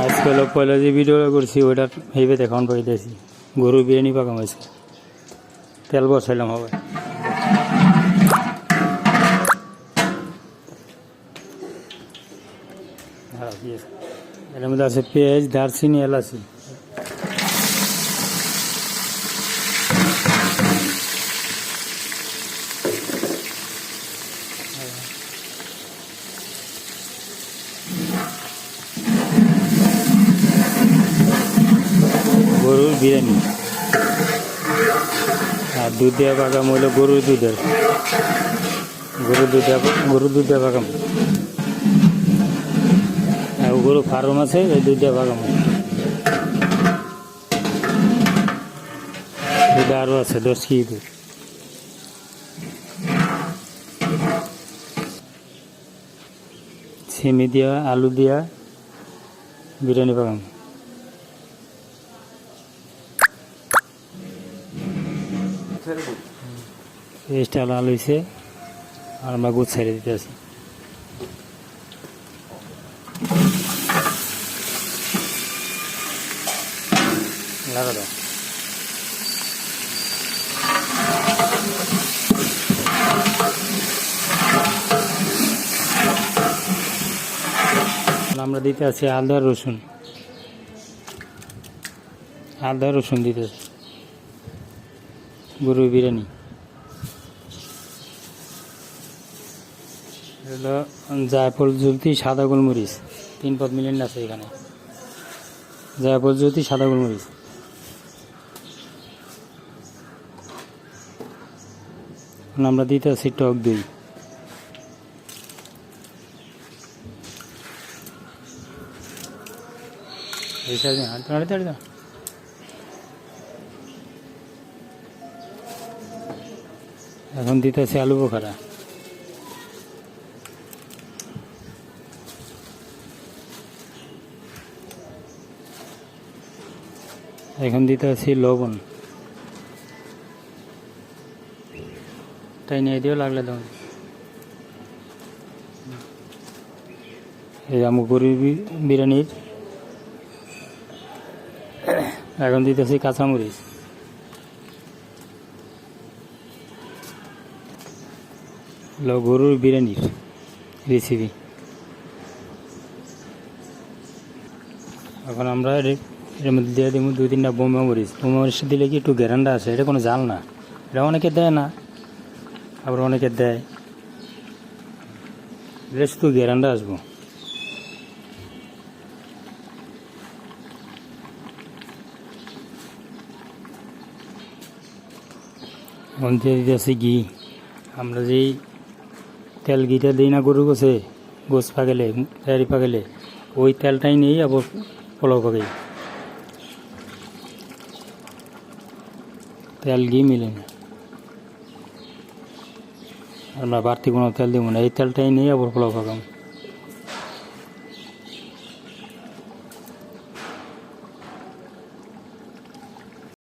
আজকে হলো পয়লা যে ভিডিওটা করছি ওইটার ভেবে দেখান পাইতেছি গরুর বিরিয়ানি পাকাম হয়েছে। তেল বসাইলাম হবে। এর মধ্যে আছে পেঁয়াজ, দারচিনি, এলাচি। গরুর বিরিয়ানি আর দুধ দেওয়া পাকাম হইলো গরুর দুধের গরুর দুধ দেওয়া পাকাম। আর গরু ফার্ম আছে এই দুধ দেওয়া পাকাম। দুধ আরও আছে 10 কেজি দুধ। সিমি দিয়া আলু দিয়া বিরিয়ানি পাকাম। পেস্টটা লাল হয়েছে আর আমরা গুড় ছেড়ে দিতে আছি। লাগা দাও। আমরা দিতে আছি আদা রসুন দিতে আছি গরুর বিরিয়ানি। হলো জায়ফল জ্যোতি সাদা গোলমরিচ 3 পদ মিলিয়ন আছে এখানে। জায়ফল জ্যোতি সাদা গোলমরিচ। আমরা দিতে আছি টক দই। এখন দিতে আছি আলু বোখারা। এখন দিতে আছি লবণ। তাই নিয়ে দিও লাগলে তখন। এই আমি গরুর বিরিয়ানির এখন দিতেছি কাঁচামরিচ। গরুর বিরিয়ানির রেসিপি। এখন আমরা এর মধ্যে দিয়ে দিব 2-3টা বোম্বা মরিচ। বোম্বা মরিচ দিলে কি একটু গ্যারান্ডা আছে, এটা কোনো জাল না। এটা অনেকে দেয় না, আবার অনেকে দেয়। এটা শুধু গ্যারান্ডা আসবো। এখন দিয়ে দিতেছি ঘি। আমরা যেই তেল ঘিটা দিই না গরু গোছে, গোছ পাকেলে তৈরি পাকেলে, ওই তেলটাই নিয়েই আবার পোলাও পাকাই। তেল ঘি মিলে না, আমরা বাড়তি কোনো তেল দিব না, এই তেলটাই নিয়ে আবার পোলাও পাকাম।